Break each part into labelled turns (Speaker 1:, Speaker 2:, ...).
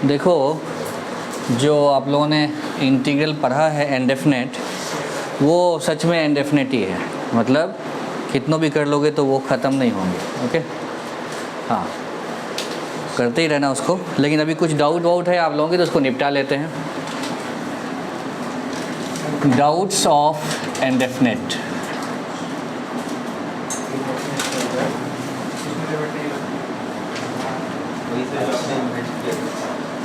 Speaker 1: देखो, जो आप लोगों ने इंटीग्रल पढ़ा है इंडेफिनेट, वो सच में इंडेफिनेट ही है। मतलब कितनों भी कर लोगे तो वो ख़त्म नहीं होंगे। ओके, हाँ, करते ही रहना उसको। लेकिन अभी कुछ डाउट है आप लोगों के, तो उसको निपटा लेते हैं। Doubts of indefinite.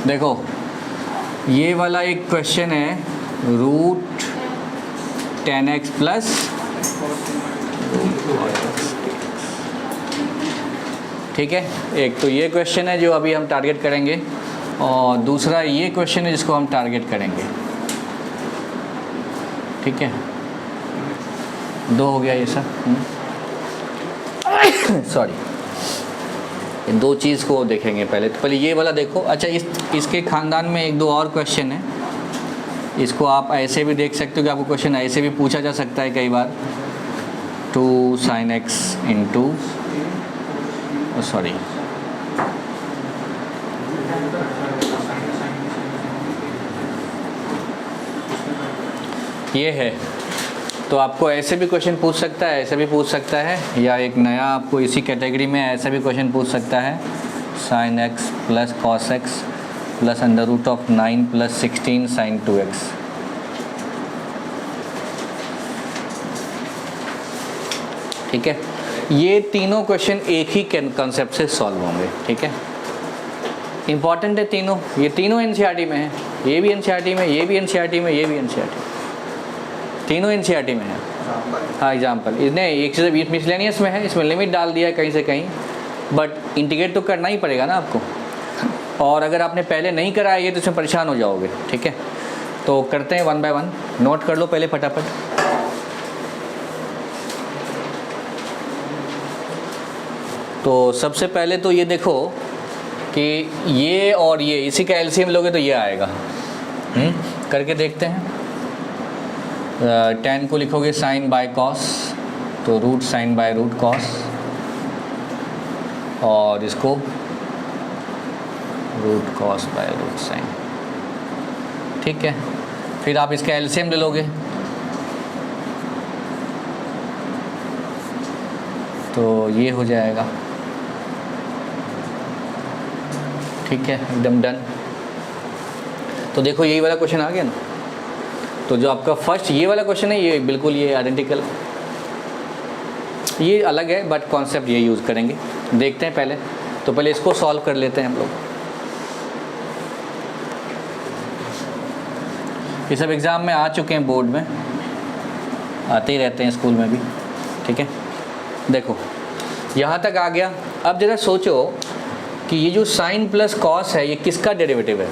Speaker 1: देखो, ये वाला एक क्वेश्चन है, रूट 10x प्लस, ठीक है। एक तो ये क्वेश्चन है जो अभी हम टारगेट करेंगे, और दूसरा ये क्वेश्चन है जिसको हम टारगेट करेंगे। ठीक है, दो हो गया ये सब। सॉरी, दो चीज़ को देखेंगे पहले। तो पहले ये वाला देखो। अच्छा, इसके ख़ानदान में एक दो और क्वेश्चन है। इसको आप ऐसे भी देख सकते हो कि आपको क्वेश्चन ऐसे भी पूछा जा सकता है कई बार। 2 sin x इंटू, सॉरी, ये है। तो आपको ऐसे भी क्वेश्चन पूछ सकता है, ऐसे भी पूछ सकता है, या एक नया आपको इसी कैटेगरी में ऐसा भी क्वेश्चन पूछ सकता है, sin x plus cos x plus under root of 9 plus 16 sin 2x। ठीक है, ये तीनों क्वेश्चन एक ही कंसेप्ट से सॉल्व होंगे। ठीक है, इंपॉर्टेंट है तीनों। ये तीनों एनसीईआरटी में है, ये भी एनसीईआरटी में, ये भी एनसीईआरटी में, ये भी एनसीईआरटी, तीनों एनसीईआरटी में है। हाँ, एग्जाम्पल इसने एक चीज़ मिसलेनियस में है, इसमें लिमिट डाल दिया है कहीं से कहीं, बट इंटीग्रेट तो करना ही पड़ेगा ना आपको। और अगर आपने पहले नहीं करा है ये, तो इसमें परेशान हो जाओगे। ठीक है, तो करते हैं 1 बाय 1। नोट कर लो पहले फटाफट। तो सबसे पहले तो ये देखो कि ये और ये, इसी का एलसीएम लोगे तो ये आएगा। करके देखते हैं। 10 को लिखोगे साइन बाय कॉस, तो root sine by root cos, और इसको root cos by root sine. ठीक है, फिर आप इसका एलसीएम ले लोगे, तो ये हो जाएगा। ठीक है, एकदम डन। तो देखो, यही वाला क्वेश्चन आ गया ना। तो जो आपका फर्स्ट ये वाला क्वेश्चन है, ये बिल्कुल ये आइडेंटिकल, ये अलग है बट कॉन्सेप्ट ये यूज़ करेंगे। देखते हैं पहले, तो पहले इसको सॉल्व कर लेते हैं हम लोग। ये सब एग्ज़ाम में आ चुके हैं, बोर्ड में आते ही रहते हैं, स्कूल में भी। ठीक है, देखो यहाँ तक आ गया। अब जरा सोचो कि ये जो साइन प्लस कॉस है, ये किसका डेरिवेटिव है?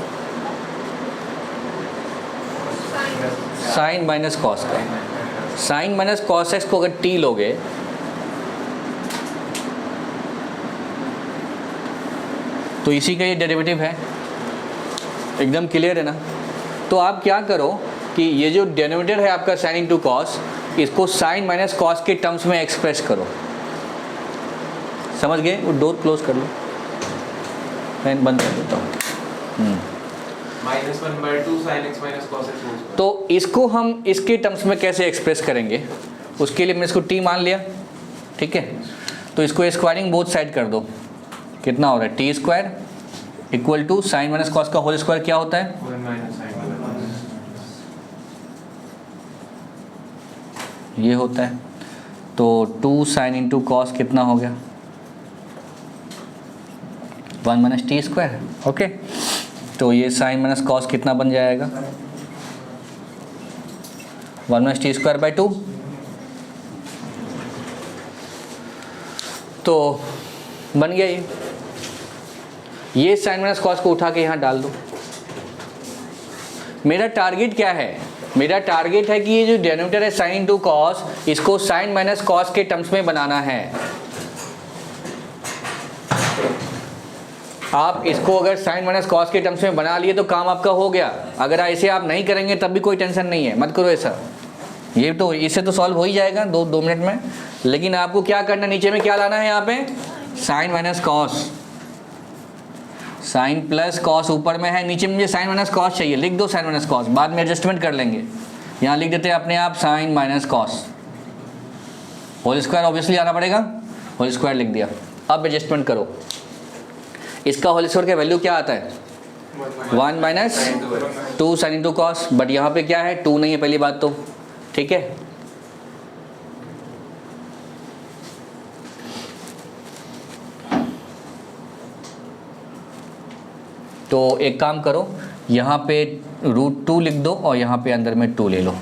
Speaker 1: साइन माइनस कॉस का। साइन माइनस कॉस एक्स को अगर टी लोगे, तो इसी का ये डेरिवेटिव है। एकदम क्लियर है ना? तो आप क्या करो कि ये जो डिनोमिनेटर है आपका साइन इंटू कॉस, इसको साइन माइनस कॉस के टर्म्स में एक्सप्रेस करो। समझ गए? वो डोर क्लोज कर लो, फैन बंद कर देता हूँ।
Speaker 2: -1/2 sin x - cos x।
Speaker 1: तो इसको हम इसके टर्म्स में कैसे एक्सप्रेस करेंगे, उसके लिए मैंने इसको टी मान लिया। ठीक है, तो इसको स्क्वायरिंग बोथ साइड कर दो। कितना हो रहा है? T square equal to sine minus cos का होल स्क्वायर क्या होता है?
Speaker 2: 1 - sin।
Speaker 1: ये होता है। तो 2 साइन इंटू कॉस कितना हो गया? 1 माइनस टी स्क्वायर। ओके, तो ये साइन माइनस कॉस कितना बन जाएगा? 1 माइनस टी स्क्वायर बाई 2। तो बन गया ये साइन माइनस कॉस को उठा के यहाँ डाल दो। मेरा टारगेट क्या है? मेरा टारगेट है कि ये जो डिनोमिनेटर है साइन इंटू कॉस, इसको साइन माइनस कॉस के टर्म्स में बनाना है। आप इसको अगर साइन माइनस कॉस के टर्म्स में बना लिए तो काम आपका हो गया। अगर ऐसे आप नहीं करेंगे तब भी कोई टेंशन नहीं है, मत करो ऐसा। ये तो इससे तो सॉल्व हो ही जाएगा दो मिनट में। लेकिन आपको क्या करना, नीचे में क्या लाना है? यहाँ पे sine minus cos. Sine plus cos ऊपर में है, नीचे मुझे साइन माइनस कॉस चाहिए, लिख दो साइन माइनस कॉस, बाद में एडजस्टमेंट कर लेंगे। यहाँ लिख देते हैं अपने आप sine minus cos, whole square obviously आना पड़ेगा, होल स्क्वायर लिख दिया। अब एडजस्टमेंट करो, इसका होल स्क्वायर का वैल्यू क्या आता है 1 minus 2 sine into cos, but यहाँ पे क्या है 2 नहीं है पहली बात तो, ठीक है। तो एक काम करो, यहाँ पे √2 लिख दो और यहाँ पे अंदर में 2 ले लो,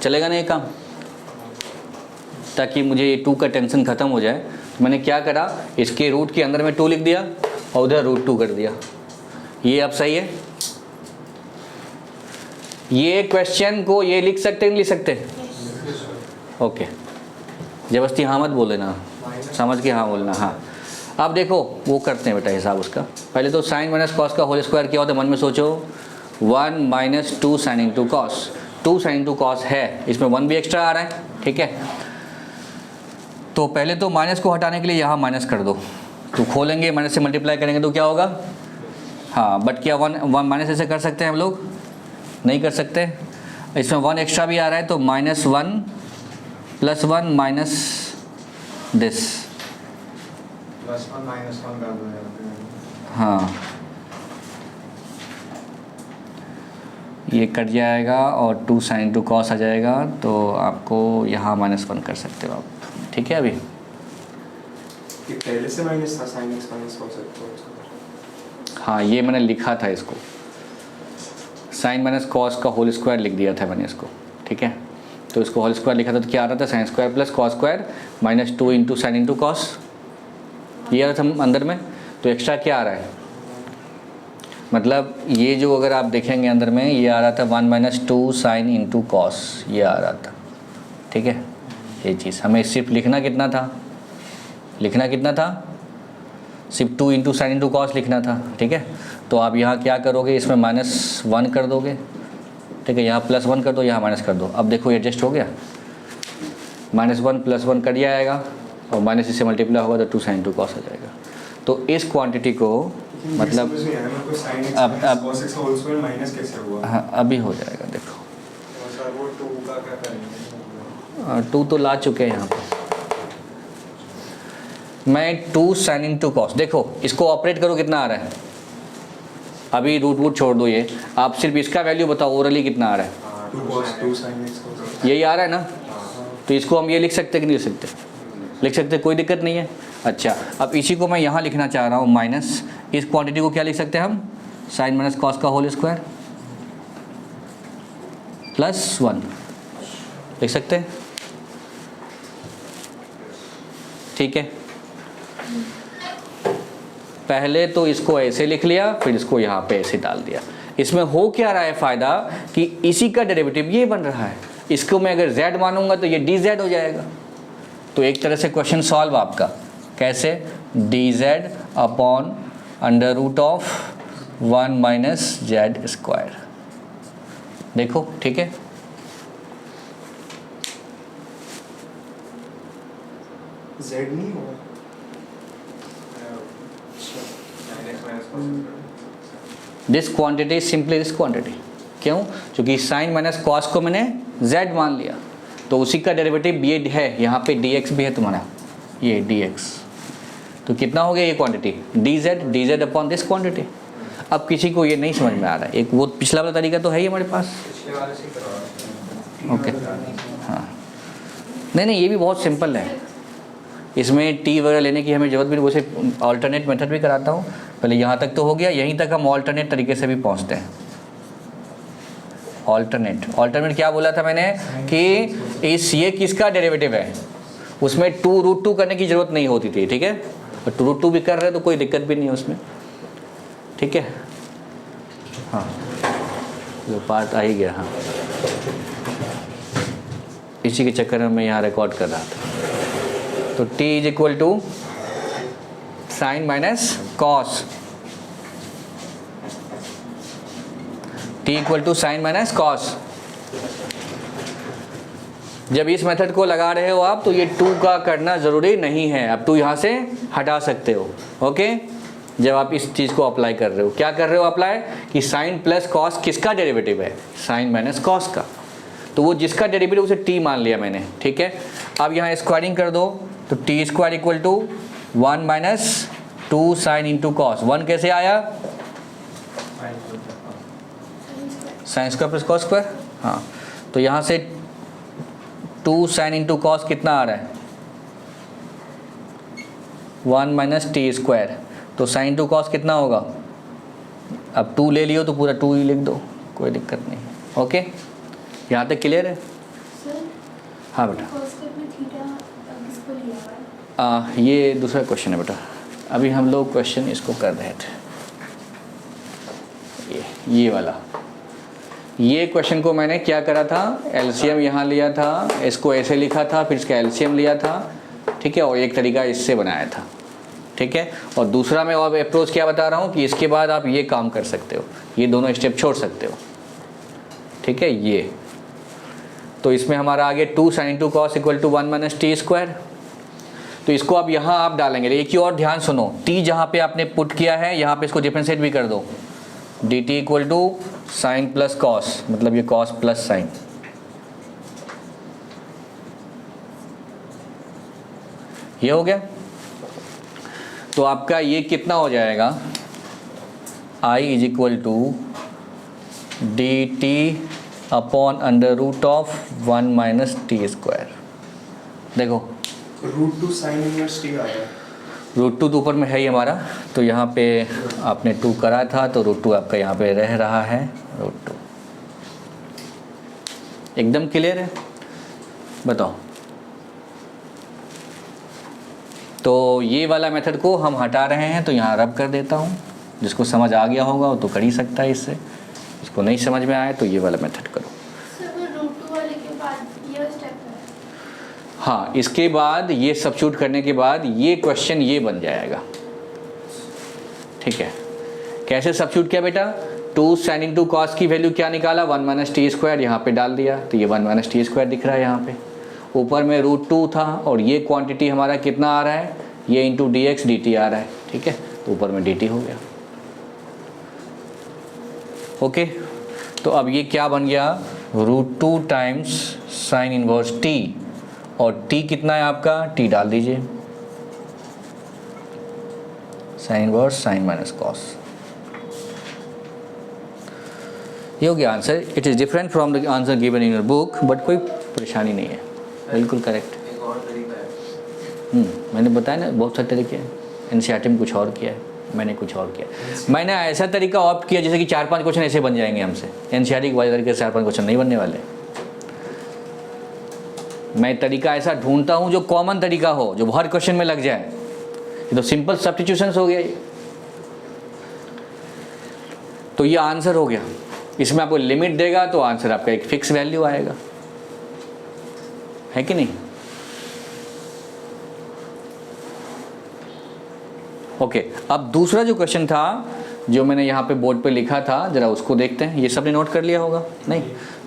Speaker 1: चलेगा ना ये काम, ताकि मुझे ये 2 का टेंशन ख़त्म हो जाए। तो मैंने क्या करा, इसके रूट के अंदर में 2 लिख दिया और उधर √2 कर दिया। ये अब सही है। ये क्वेश्चन को ये लिख सकते नहीं लिख सकते? ओके, जबरदस्ती हाँ मत बोल देना, समझ के हाँ बोलना। हाँ अब देखो वो करते हैं बेटा हिसाब उसका। पहले तो साइन माइनस कॉस का होल स्क्वायर क्या होता है मन में सोचो, 1 minus 2 sine into cos, 2 sine into cos है, इसमें 1 भी एक्स्ट्रा आ रहा है, ठीक है। तो पहले तो माइनस को हटाने के लिए यहाँ माइनस कर दो, तो खोलेंगे माइनस से मल्टीप्लाई करेंगे तो क्या होगा, हाँ बट क्या 1 माइनस ऐसे कर सकते हैं हम लोग? नहीं कर सकते, इसमें 1 एक्स्ट्रा भी आ रहा है, तो -1 + 1 माइनस दिस,
Speaker 2: +1 -1 कर दो यार।
Speaker 1: हाँ ये कट जाएगा और 2 साइन टू कॉस आ जाएगा, तो आपको यहाँ -1 कर सकते हो आप, ठीक है। अभी
Speaker 2: ये पहले से माइनस था, sin x minus cos x।
Speaker 1: हाँ ये मैंने लिखा था इसको, साइन माइनस कॉस का होल स्क्वायर लिख दिया था मैंने इसको, ठीक है। तो इसको होल स्क्वायर लिखा था तो क्या आ रहा था, sign square plus cos square -2 into sine into cos, ये आ रहा था अंदर में। तो एक्स्ट्रा क्या आ रहा है, मतलब ये जो अगर आप देखेंगे अंदर में ये आ रहा था 1 माइनस 2 साइन इंटू कॉस, ये आ रहा था, ठीक है। ये चीज़ हमें सिर्फ लिखना कितना था, सिर्फ 2 इंटू साइन इंटू कॉस लिखना था, ठीक है। तो आप यहाँ क्या करोगे, इसमें -1 कर दोगे, ठीक है, यहाँ +1 कर दो, यहाँ माइनस कर दो। अब देखो एडजस्ट हो गया, -1 + 1 कट जाएगा और माइनस इससे मल्टीप्लाई होगा तो 2 साइन इंटू कॉस आ जाएगा। तो इस क्वांटिटी को मतलब अब
Speaker 2: माइनस कैसे हुआ?
Speaker 1: हाँ अभी हो जाएगा, देखो
Speaker 2: सर वो 2 का क्या करेंगे?
Speaker 1: 2 तो ला चुके हैं यहाँ पे। मैं 2 साइन इंटू कॉस, देखो इसको ऑपरेट करो कितना आ रहा है, अभी रूट छोड़ दो, ये आप सिर्फ इसका वैल्यू बताओ ओरली कितना आ रहा है।
Speaker 2: 2 cos 2 sin x
Speaker 1: यही आ रहा है ना, तो इसको हम ये लिख सकते कि नहीं लिख सकते? लिख सकते, कोई दिक्कत नहीं है। अच्छा अब इसी को मैं यहाँ लिखना चाह रहा हूँ माइनस, इस क्वांटिटी को क्या लिख सकते हैं हम, साइन माइनस कॉस का होल स्क्वायर +1 लिख सकते हैं, ठीक है। पहले तो इसको ऐसे लिख लिया, फिर इसको यहाँ पे ऐसे डाल दिया। इसमें हो क्या रहा है फ़ायदा कि इसी का डेरिवेटिव ये बन रहा है, इसको मैं अगर z मानूंगा तो ये dz हो जाएगा। तो एक तरह से क्वेश्चन सॉल्व आपका कैसे, dz upon √1 minus z square, देखो ठीक है।
Speaker 2: z नहीं होगा, sin x minus cos
Speaker 1: this quantity simply this quantity, क्यों? क्योंकि साइन माइनस कॉस को मैंने z मान लिया, तो उसी का डेरिवेटिव ये है, यहाँ पे dx भी है तुम्हारा, ये dx, तो कितना हो गया ये quantity dz upon this quantity. अब किसी को ये नहीं समझ में आ रहा है, एक वो पिछला वाला तरीका तो है ही हमारे पास,
Speaker 2: पिछले वाले से करवा,
Speaker 1: ओके हाँ, नहीं ये भी बहुत सिंपल है, इसमें टी वगैरह लेने की हमें ज़रूरत भी नहीं, वैसे ऑल्टरनेट मेथड भी कराता हूँ। पहले यहाँ तक तो हो गया, यहीं तक हम ऑल्टरनेट तरीके से भी पहुँचते हैं। ऑल्टरनेट क्या बोला था मैंने कि ये किसका डेरिवेटिव है, उसमें 2√2 करने की ज़रूरत नहीं होती थी, ठीक है। और 2√2 भी कर रहे हैं तो कोई दिक्कत भी नहीं है उसमें, ठीक है। हाँ जो पार्ट आ ही गया, हाँ इसी के चक्कर में मैं यहाँ रिकॉर्ड कर रहा था। तो t = sine minus cos, t = sine minus cos. जब इस मेथड को लगा रहे हो आप तो ये 2 का करना ज़रूरी नहीं है, अब 2 यहाँ से हटा सकते हो, ओके। जब आप इस चीज़ को अप्लाई कर रहे हो। क्या कर रहे हो अप्लाई, कि साइन प्लस कॉस किसका डेरिवेटिव है, साइन माइनस कॉस का। तो वो जिसका डेरिवेटिव उसे टी मान लिया मैंने, ठीक है। अब यहाँ स्क्वायरिंग कर दो तो T square equal to 1 minus 2 sine into cos. 1 कैसे आया, sine square plus cos square. हाँ, तो यहाँ से 2 साइन इंटू कॉस कितना आ रहा है, 1 माइनस टी स्क्वायर। तो साइन इंटू कॉस कितना होगा, अब 2 ले लियो तो पूरा 2 ही लिख दो, कोई दिक्कत नहीं। ओके, यहाँ तक क्लियर है। हाँ बेटा, ये दूसरा क्वेश्चन है बेटा, अभी हम लोग क्वेश्चन इसको कर रहे थे, ये वाला। ये क्वेश्चन को मैंने क्या करा था, एलसीएम यहाँ लिया था, इसको ऐसे लिखा था, फिर इसका एलसीएम लिया था, ठीक है, और एक तरीका इससे बनाया था, ठीक है। और दूसरा मैं और अप्रोच क्या बता रहा हूँ कि इसके बाद आप ये काम कर सकते हो, ये दोनों स्टेप छोड़ सकते हो, ठीक है। ये तो इसमें हमारा आगे 2 sine into cos equal to 1 minus T square. तो इसको अब यहाँ आप डालेंगे। एक ही और ध्यान सुनो, टी जहाँ पे आपने पुट किया है यहाँ पे इसको डिफरेंशिएट भी कर दो, D T equal to sine plus cos, मतलब ये कॉस प्लस साइन। ये हो गया। तो आपका ये कितना हो जाएगा, I is equal to D T upon under root of 1 minus T square. देखो
Speaker 2: √2 साइन इनवर्स टी आया,
Speaker 1: √2 तो ऊपर में है ही हमारा, तो यहाँ पे आपने 2 करा था तो √2 आपका यहाँ पे रह रहा है √2। एकदम क्लियर है, बताओ। तो ये वाला मेथड को हम हटा रहे हैं, तो यहाँ रब कर देता हूँ। जिसको समझ आ गया होगा वो तो कर ही सकता है इससे, जिसको नहीं समझ में आए तो ये वाला मेथड करो।
Speaker 3: √2 वाले के बाद ये स्टेप है।
Speaker 1: हाँ, इसके बाद ये सब्स्टिट्यूट करने के बाद ये क्वेश्चन ये बन जाएगा, ठीक है। कैसे सब्स्टिट्यूट किया बेटा, 2 साइन इंटू कॉस की वैल्यू क्या निकाला, 1 माइनस टी स्क्वायर, यहाँ पे डाल दिया तो ये 1 माइनस टी स्क्वायर दिख रहा है यहाँ पे। ऊपर में √2 था और ये क्वांटिटी हमारा कितना आ रहा है, ये into d x d t आ रहा है, ठीक है। तो ऊपर में डी टी हो गया। ओके, तो अब ये क्या बन गया, √2 टाइम्स साइन इनवर्स टी, और t कितना है आपका, t डाल दीजिए, sine inverse sine minus cos. ये हो गया answer. It is different from the answer given in your book, but कोई परेशानी नहीं है, बिल्कुल करेक्ट।
Speaker 2: एक और तरीका है।
Speaker 1: मैंने बताया ना बहुत सारे तरीके हैं। एनसीईआरटी में कुछ और किया है, मैंने कुछ और किया। मैंने ऐसा तरीका ऑप्ट किया जैसे कि 4-5 क्वेश्चन ऐसे बन जाएंगे हमसे। एनसीईआरटी के तरीके से 4-5 क्वेश्चन नहीं बनने वाले। मैं तरीका ऐसा ढूंढता हूँ जो कॉमन तरीका हो, जो हर क्वेश्चन में लग जाए। ये तो सिंपल सब्स्टिट्यूशंस हो गया ये। तो ये आंसर हो गया। इसमें आपको लिमिट देगा तो आंसर आपका एक फिक्स वैल्यू आएगा, है कि नहीं। ओके, अब दूसरा जो क्वेश्चन था जो मैंने यहाँ पे बोर्ड पे लिखा था, जरा उसको देखते हैं। ये सबने नोट कर लिया होगा, नहीं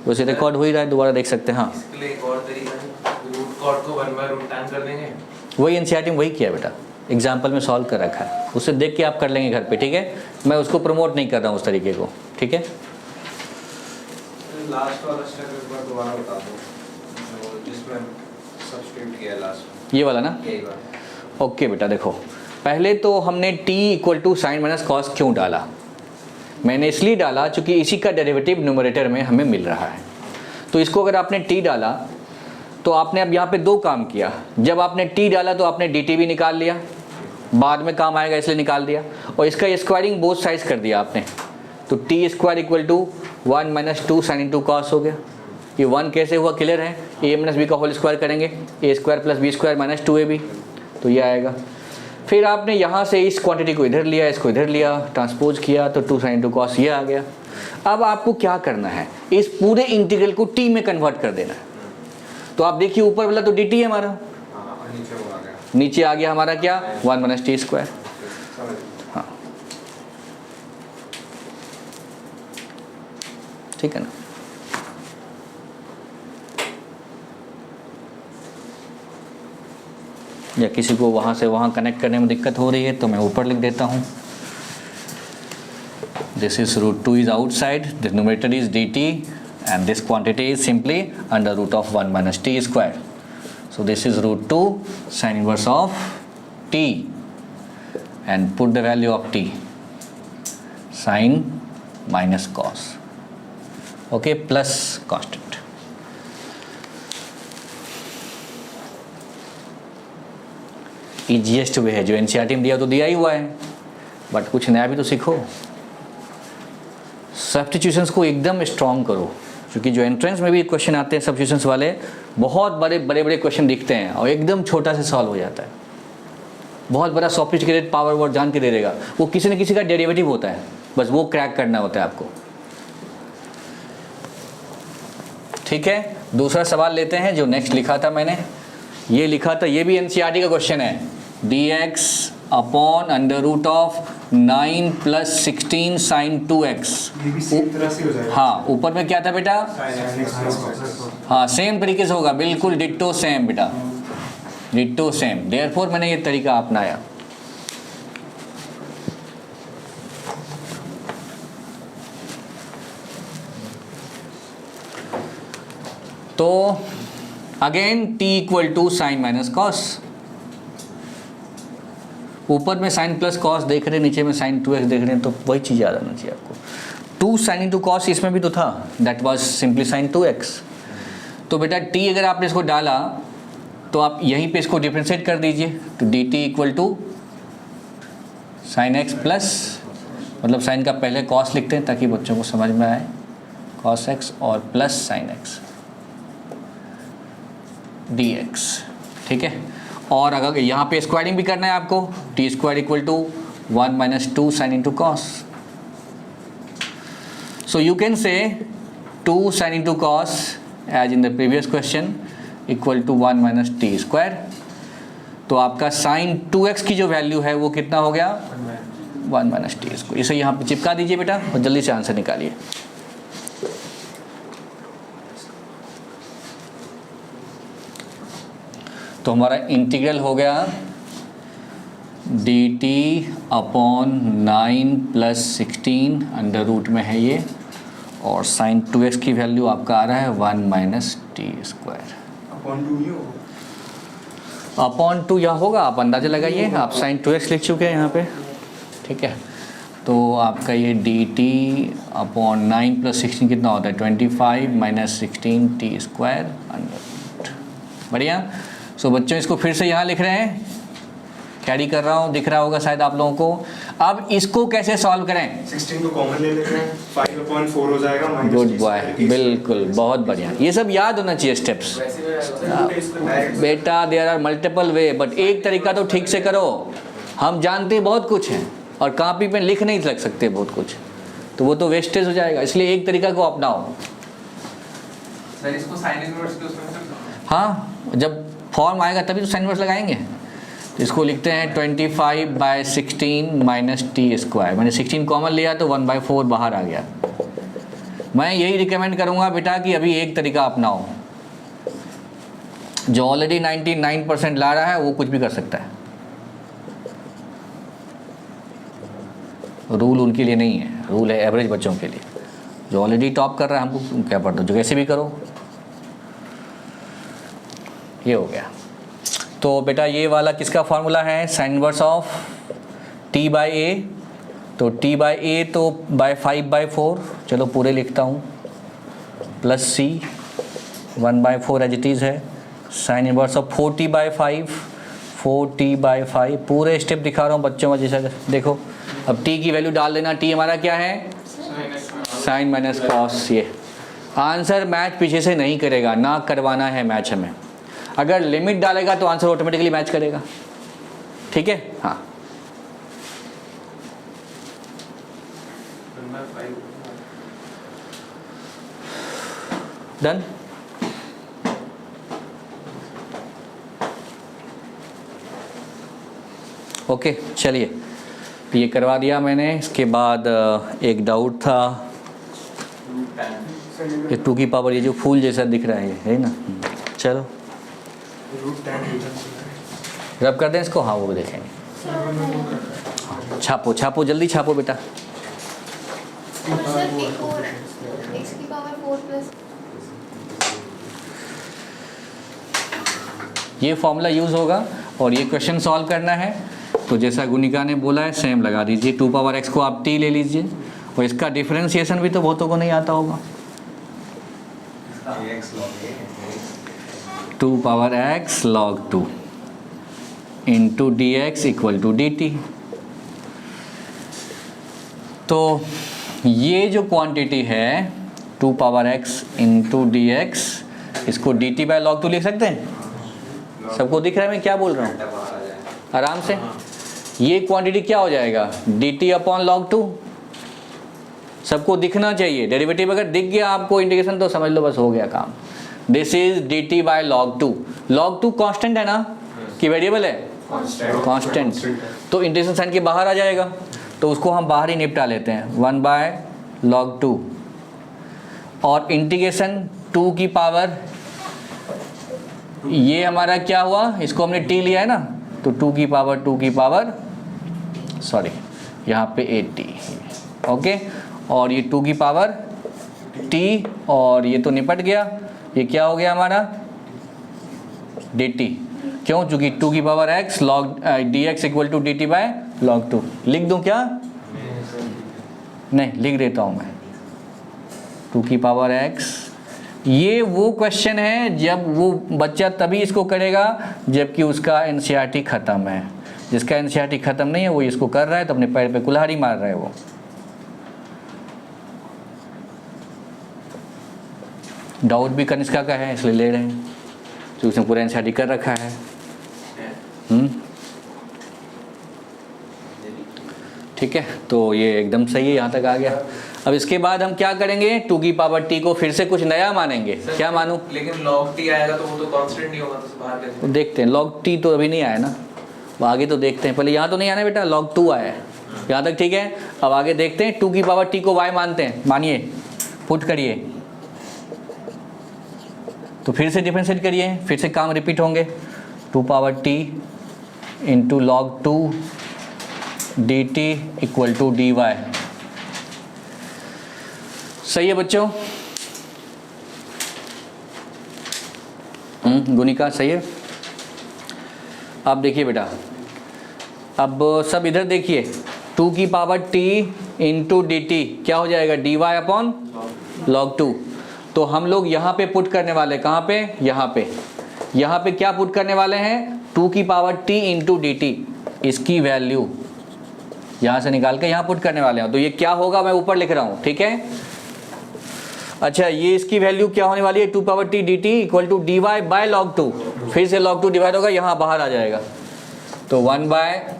Speaker 1: वैसे रिकॉर्ड हो ही रहा है, दोबारा देख सकते हैं। हाँ,
Speaker 4: इसके लिए एक और तरीका है, रूट कॉर्ड को 1/√tan कर देंगे।
Speaker 1: वही एनसीईआरटी में वही किया बेटा, एग्जाम्पल में सॉल्व कर रखा है, उससे देख के आप कर लेंगे घर पे, ठीक है। मैं उसको प्रमोट नहीं कर रहा हूँ उस तरीके को, ठीक है।
Speaker 4: लास्ट वाला स्टेप एक बार दोबारा बता दो, जिसमें सब्स्टिट्यूट किया लास्ट,
Speaker 1: ये वाला ना।
Speaker 4: यही बात।
Speaker 1: ओके बेटा, देखो पहले तो हमने t equal to sine minus cos क्यों डाला। मैंने इसलिए डाला क्योंकि इसी का डेरिवेटिव न्यूमरेटर में हमें मिल रहा है। तो इसको अगर आपने t डाला तो आपने अब यहाँ पे 2 काम किया। जब आपने t डाला तो आपने dt भी निकाल लिया, बाद में काम आएगा इसलिए निकाल दिया, और इसका स्क्वायरिंग बोथ साइड्स कर दिया आपने। तो t square equal to 1 minus 2 sine into cos हो गया। ये 1 कैसे हुआ, क्लियर है। a माइनस बी का होल स्क्वायर करेंगे, a square plus B square minus 2ab, तो ये आएगा। फिर आपने यहाँ से इस क्वांटिटी को इधर लिया, इसको इधर लिया, ट्रांसपोज किया तो 2 साइन इंटू कॉस ये आ गया। अब आपको क्या करना है, इस पूरे इंटीग्रल को t में कन्वर्ट कर देना है। तो आप देखिए ऊपर वाला तो dt है हमारा,
Speaker 4: नीचे वो आ गया,
Speaker 1: नीचे आ गया हमारा क्या, 1 माइनस टी स्क्वायर।
Speaker 4: समझ।
Speaker 1: हाँ, ठीक है ना। या किसी को वहाँ से वहाँ कनेक्ट करने में दिक्कत हो रही है तो मैं ऊपर लिख देता हूँ, This is root 2 is outside, the numerator is dt, and this quantity is simply under root of 1 minus t square. So this is root 2 sin inverse of t, and put the value of t, sin minus cos, okay, plus constant. Easiest वे है, जो NCERT में दिया तो दिया ही हुआ है, but कुछ नया भी तो सीखो। सब्स्टिट्यूशंस को एकदम स्ट्रॉन्ग करो, क्योंकि जो एंट्रेंस में भी क्वेश्चन आते हैं सब्स्टिट्यूशंस वाले, बहुत बड़े बड़े क्वेश्चन दिखते हैं और एकदम छोटा से सॉल्व हो जाता है। बहुत बड़ा सोफिस्टिकेटेड पावर वर्ड जान के दे देगा, वो किसी न किसी का डेरिवेटिव होता है, बस वो क्रैक करना होता है आपको। ठीक है, दूसरा सवाल लेते हैं जो नेक्स्ट लिखा था मैंने, ये लिखा था, ये भी एनसीईआरटी का क्वेश्चन है, dx upon under root of 9 plus 16 sine 2x।
Speaker 2: ये भी सेम तरह से हो जाएगा।
Speaker 1: हाँ, ऊपर में क्या था बेटा?
Speaker 2: sin x plus cos।
Speaker 1: हाँ, सेम तरीके से होगा, बिल्कुल डिट्टो सेम बेटा, डिट्टो सेम। देयरफॉर मैंने ये तरीका अपनाया। तो again t equal to sine minus cos, ऊपर में साइन प्लस कॉस देख रहे हैं, नीचे में साइन 2x देख रहे हैं, तो वही चीज़ याद आना चाहिए आपको। 2 साइन इंटू कॉस इसमें भी तो था, that was simply sign 2x। तो बेटा t अगर आपने इसको डाला तो आप यहीं पे इसको डिफ्रेंशिएट कर दीजिए, तो dt equal to sine x plus, मतलब साइन का पहले कॉस लिखते हैं ताकि बच्चों को समझ में आए, कॉस x और प्लस साइन x dx। ठीक है, और अगर यहाँ पे स्क्वायरिंग भी करना है आपको, t square equal to 1 minus 2 sine into cos. So you can say 2 sine into cos as in the previous question equal to 1 minus T square. तो आपका साइन 2x की जो वैल्यू है वो कितना हो गया? 1 माइनस टी स्क्वायर। इसे यहाँ पे चिपका दीजिए बेटा और जल्दी से आंसर निकालिए। तो हमारा इंटीग्रल हो गया dt upon 9 plus 16 under root में है ये, और साइन 2x की वैल्यू आपका आ रहा है 1 माइनस टी स्क्वायर।
Speaker 2: अपॉन 2 ही होगा,
Speaker 1: अपॉन 2 यहाँ होगा, आप अंदाज़ा लगाइए, आप साइन 2x लिख चुके हैं यहाँ पे। ठीक है, तो आपका ये dt अपॉन 9 प्लस 16 कितना होता है? 25 minus 16 t square under root. बढ़िया। सो बच्चों इसको फिर से यहाँ लिख रहे हैं, कैरी कर रहा हूँ, दिख रहा होगा शायद आप लोगों को। अब इसको कैसे सॉल्व करें?
Speaker 2: 16 को कॉमन ले लेते हैं, 5/4 हो जाएगा।
Speaker 1: गुड बॉय, बिल्कुल, बहुत बढ़िया। ये सब याद होना चाहिए स्टेप्स। बेटा there are multiple way, but एक तरीका तो ठीक से करो। हम जानते बहुत कुछ हैं और कॉपी पे लिख नहीं लग सकते बहुत कुछ, तो वो तो वेस्टेज हो जाएगा, इसलिए एक तरीका को अपनाओ।
Speaker 4: सर इसको साइन इनवर्स के उसमें कर दो।
Speaker 1: हाँ, जब फॉर्म आएगा तभी तो साइन इनवर्स लगाएंगे। तो इसको लिखते हैं 25/16 माइनस टी स्क्वायर। मैंने 16 कॉमन लिया तो 1/4 बाहर आ गया। मैं यही रिकमेंड करूँगा बेटा कि अभी एक तरीका अपनाओ। जो ऑलरेडी 99% ला रहा है वो कुछ भी कर सकता है, रूल उनके लिए नहीं है, रूल है एवरेज बच्चों के लिए। जो ऑलरेडी टॉप कर रहा है हमको क्या पड़ता, जो कैसे भी करो। ये हो गया। तो बेटा ये वाला किसका फार्मूला है? Sine inverse of t by a. तो t बाई ए तो बाय 5/4, चलो पूरे लिखता हूँ, plus c 1/4 as it is है। Sine inverse of 4t/5, 4t/5 पूरे स्टेप दिखा रहा हूँ बच्चों में। जैसा देखो, अब t की वैल्यू डाल देना। t हमारा क्या है? Sine minus cos. ये आंसर मैच पीछे से नहीं करेगा, ना करवाना है मैच हमें। अगर लिमिट डालेगा तो आंसर ऑटोमेटिकली मैच करेगा। ठीक है, हाँ। डन। ओके, चलिए, तो ये करवा दिया मैंने। इसके बाद एक डाउट था, ये 2 की पावर, ये जो फूल जैसा दिख रहा है ना, चलो रब कर दें इसको। हाँ, वो देखेंगे। छापो छापो, जल्दी छापो बेटा।
Speaker 3: और सर एक और x की पावर 4 प्लस
Speaker 1: ये फॉर्मूला यूज़ होगा और ये क्वेश्चन सॉल्व करना है। तो जैसा गुनिका ने बोला है सेम लगा दीजिए, 2 पावर x को आप t ले लीजिए और इसका डिफरेंशिएशन भी तो बहुतों को नहीं आता होगा।
Speaker 4: x log a
Speaker 1: 2 power x log 2 into d x equal to D t. तो ये जो क्वांटिटी है 2 power x into d x, इसको डी टी बाई लॉग 2 लिख सकते हैं। सबको दिख रहा है मैं क्या बोल रहा हूँ?
Speaker 4: बाहर आ जाए।
Speaker 1: आराम से। ये क्वांटिटी क्या हो जाएगा? D T upon log 2। सबको दिखना चाहिए। डेरिवेटिव अगर दिख गया आपको इंटीग्रेशन तो समझ लो बस हो गया काम। This is D t by log 2। Log 2 constant है ना कि वेरिएबल है? कांस्टेंट। तो इंटीग्रेशन साइन के बाहर आ जाएगा तो उसको हम बाहर ही निपटा लेते हैं 1 बाय लॉग 2 और इंटीग्रेशन 2 की पावर, ये हमारा क्या हुआ, इसको हमने t लिया है ना तो 2 की पावर सॉरी यहाँ पे 80 ओके, और ये 2 की पावर t और ये तो निपट गया। ये क्या हो गया हमारा dt, क्यों? चूंकि 2 की power x log dx equal to D t by log 2। लिख दूं क्या? नहीं, लिख देता हूं मैं 2 की पावर x। ये वो क्वेश्चन है जब वो बच्चा तभी इसको करेगा जबकि उसका एनसीईआरटी ख़त्म है। जिसका एनसीईआरटी ख़त्म नहीं है वो इसको कर रहा है तो अपने पैर पे कुल्हाड़ी मार रहा है वो। डाउट भी कनिष्का का है इसलिए ले रहे हैं क्योंकि उसने पूरा एनसीईआरटी कर रखा है। ठीक है, तो ये एकदम सही है, यहाँ तक आ गया। अब इसके बाद हम क्या करेंगे? 2 की पावर t को फिर से कुछ नया मानेंगे। क्या मानूं?
Speaker 4: लेकिन log t आएगा तो वो तो कांस्टेंट नहीं होगा, तो बाहर कैसे?
Speaker 1: देखते हैं। log t तो अभी नहीं आया ना, वो आगे तो देखते हैं। पहले यहाँ तो नहीं आना बेटा, log 2 आया है, यहाँ तक ठीक है। अब आगे देखते हैं। 2 की पावर t को y मानते हैं, मानिए, पुट करिए तो फिर से डिफरेंशिएट करिए, फिर से काम रिपीट होंगे। 2 power t into log 2 d T equal to d y. सही है बच्चों? गुनिका सही है? अब देखिए बेटा, अब सब इधर देखिए। 2 की power t into d t क्या हो जाएगा? D y upon log 2। तो हम लोग यहाँ पे पुट करने वाले, कहाँ पे? यहाँ पे क्या पुट करने वाले हैं? 2 की power t into d T, इसकी वैल्यू यहाँ से निकाल के यहाँ पुट करने वाले हैं। तो ये क्या होगा मैं ऊपर लिख रहा हूँ, ठीक है? अच्छा, ये इसकी वैल्यू क्या होने वाली है? 2 power t d T equal to d y by log 2। फिर से लॉग 2 डिवाइड होगा, यहाँ बाहर आ जाएगा तो 1 बाय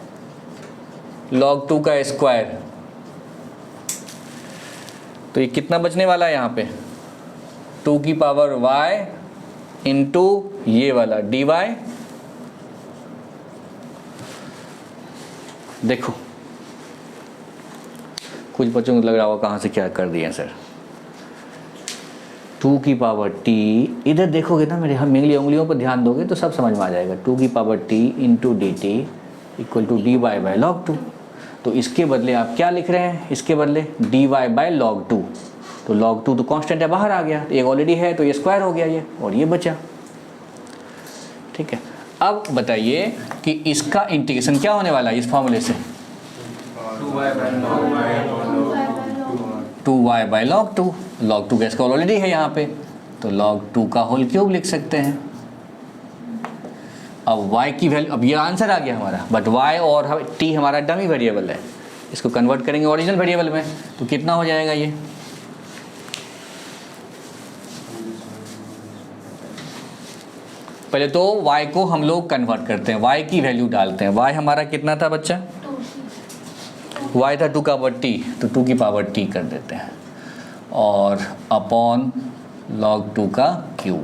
Speaker 1: लॉग 2 का स्क्वायर। तो ये कितना बचने वाला है यहाँ पे? 2 की पावर y इंटू ये वाला डी वाई। देखो कुछ बच्चों को लग रहा होगा कहाँ से क्या कर दिए सर। 2 की पावर t, इधर देखोगे ना मेरे उंगलियों पर ध्यान दोगे तो सब समझ में आ जाएगा। 2 की power t into d T equal to d y by log 2। तो इसके बदले आप क्या लिख रहे हैं? इसके बदले डी वाई बाई लॉग 2। तो लॉग 2 तो कांस्टेंट है, बाहर आ गया, एक ऑलरेडी है तो ये स्क्वायर हो गया ये, और ये बचा। ठीक है, अब बताइए कि इसका इंटीग्रेशन क्या होने वाला है इस फॉर्मूले से? 2y by log 2। लॉग 2 का इसका ऑलरेडी है यहाँ पे, तो लॉग 2 का होल क्यूब लिख सकते हैं। अब y की वैल्यू, अब ये आंसर आ गया हमारा, बट y और t हमारा डमी वेरिएबल है, इसको कन्वर्ट करेंगे ओरिजिनल वेरिएबल में तो कितना हो जाएगा ये? पहले तो y को हम लोग कन्वर्ट करते हैं, y की वैल्यू डालते हैं। y हमारा कितना था बच्चा? y था 2 का पावर t, तो 2 की पावर t कर देते हैं और अपॉन log 2 का क्यूब,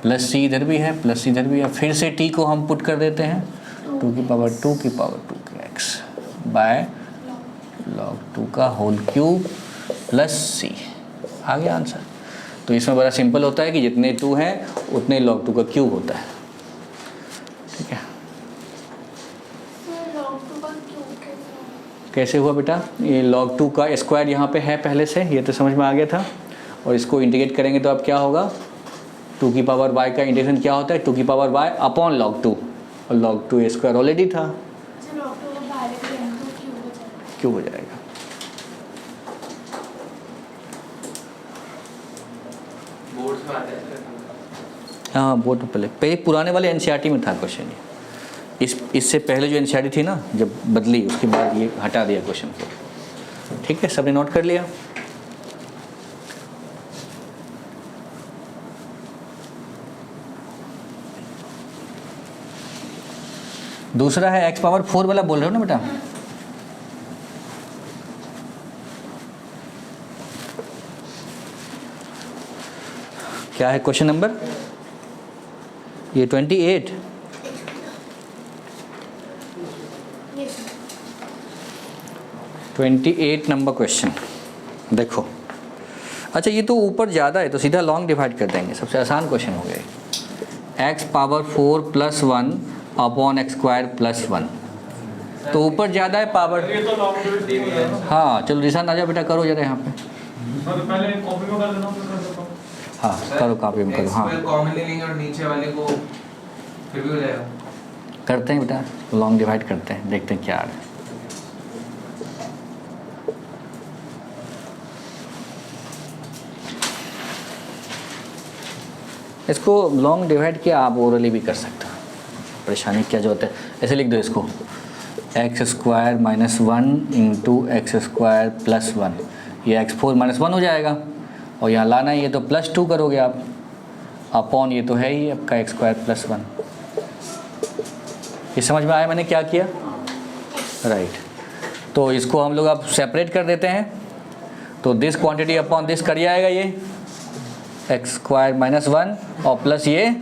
Speaker 1: प्लस c इधर भी है, प्लस c इधर भी है। फिर से t को हम पुट कर देते हैं 2 की पावर 2 के x बाय log 2 का होल क्यूब प्लस c। आ गया आंसर। तो इसमें बड़ा सिंपल होता है कि जितने 2 हैं उतने log 2 का क्यूब होता है। ठीक है, कैसे हुआ बेटा, ये log 2 का स्क्वायर यहाँ पे है पहले से, ये तो समझ में आ गया था। और इसको इंटीग्रेट करेंगे तो अब क्या होगा, 2 की पावर y का इंटीग्रेशन क्या होता है, 2 की पावर y अपॉन log 2, और log 2 स्क्वायर ऑलरेडी था,
Speaker 3: अच्छा log 2 को बाहर लेके आएंगे तो क्यों हो जाएगा?
Speaker 1: क्यों हो जाएगा।
Speaker 2: बोर्ड्स में आते हैं
Speaker 1: हाँ बोर्ड पे पहले पुराने वाले एनसीईआरटी में था क्वेश्चन ये, इससे पहले जो एनसीईआरटी थी ना जब बदली उसके बाद ये हटा दिया क्वेश्चन को। ठीक है, सबने नोट कर लिया। दूसरा है x पावर 4 वाला बोल रहे हो ना बेटा, क्या है क्वेश्चन नंबर ये 28।
Speaker 3: Yes.
Speaker 1: 28 नंबर क्वेश्चन देखो। अच्छा ये तो ऊपर ज़्यादा है तो सीधा लॉन्ग डिवाइड कर देंगे, सबसे आसान क्वेश्चन हो गया। x power 4 plus 1 upon x square plus 1, तो ऊपर ज़्यादा है पावर।
Speaker 5: ये तो लॉन्ग डिवीजन।
Speaker 1: हाँ चलो रिसान आ जाओ बेटा, करो जरा यहाँ पे।
Speaker 5: सर पहले कॉपी में कर देना फिर कर देता हूँ।
Speaker 1: हाँ करो कॉपी में करो। हाँ
Speaker 4: कॉमन ले लेंगे और नीचे वाले को फिर भी हो जाएगा।
Speaker 1: करते हैं बेटा, लॉन्ग डिवाइड करते हैं, देखते हैं क्या आ रहा है। इसको लॉन्ग डिवाइड किया आप ओरली भी कर सकते हो, परेशानी क्या जो होता है। ऐसे लिख दो इसको, x square minus 1 into x square plus 1, ये x4 माइनस 1 हो जाएगा, और यहाँ लाना है ये तो प्लस 2 करोगे आप, अपॉन ये तो है ही आपका एक्स स्क्वायर प्लस 1। ये समझ में आया मैंने क्या किया, राइट। तो इसको हम लोग अब सेपरेट कर देते हैं, तो दिस क्वांटिटी अपॉन दिस कर आएगा ये एक्स स्क्वायर माइनस 1 और प्लस ये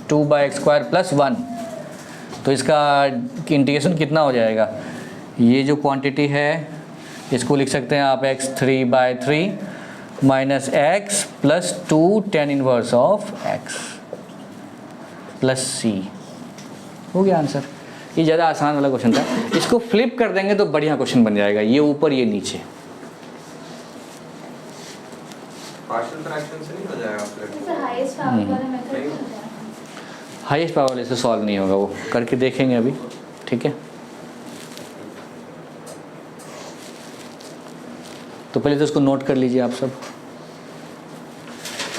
Speaker 1: 2 बाई एक्स स्क्वायर प्लस 1। तो इसका इंटीग्रेशन कितना हो जाएगा, ये जो क्वांटिटी है इसको लिख सकते हैं आप x3 by 3 minus x plus 2 tan inverse of x plus c। हो गया आंसर। ये ज़्यादा आसान वाला क्वेश्चन था, इसको फ्लिप कर देंगे तो बढ़िया क्वेश्चन बन जाएगा, ये ऊपर ये नीचे।
Speaker 4: पार्शियल फ्रैक्शन से नहीं हो जाएगा फ्लिप।
Speaker 3: सर हाईएस्ट पावर वाला मेथड नहीं होता है।
Speaker 1: हाईएस्ट पावर वाले से सॉल्व नहीं होगा, वो करके देखेंगे अभी। ठीक है, तो पहले तो उसको नोट कर लीजिए आप सब।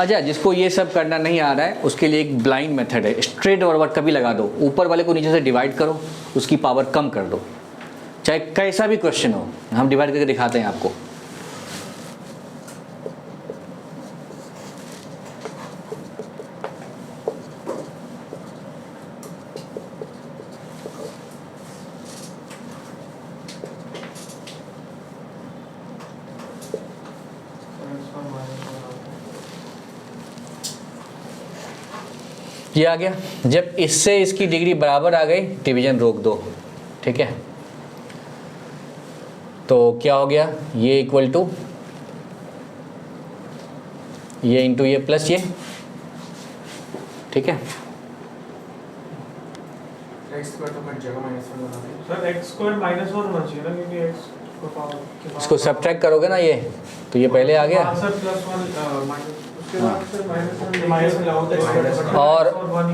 Speaker 1: अच्छा जिसको ये सब करना नहीं आ रहा है उसके लिए एक ब्लाइंड मेथड है, स्ट्रेट फॉरवर्ड कभी लगा दो, ऊपर वाले को नीचे से डिवाइड करो, उसकी पावर कम कर दो, चाहे कैसा भी क्वेश्चन हो, हम डिवाइड करके दिखाते हैं आपको। ये आ गया, जब इससे इसकी डिग्री बराबर आ गई डिवीजन रोक दो। ठीक है, तो क्या हो गया, ये इक्वल टू ये इंटू ये प्लस ये। ठीक है,
Speaker 2: x स्क्वायर तो मत जगह माइनस 1 बना दें।
Speaker 5: सर एक्स स्क्वायर माइनस 1 होना चाहिए ना, क्योंकि एक्स को पावर के बाद
Speaker 1: इसको सब्ट्रैक्ट करोगे ना, ये तो ये पहले आ गया,
Speaker 5: हाँ, सर प्लस 1 माइनस उसके बाद सर माइनस लगाओ।
Speaker 1: और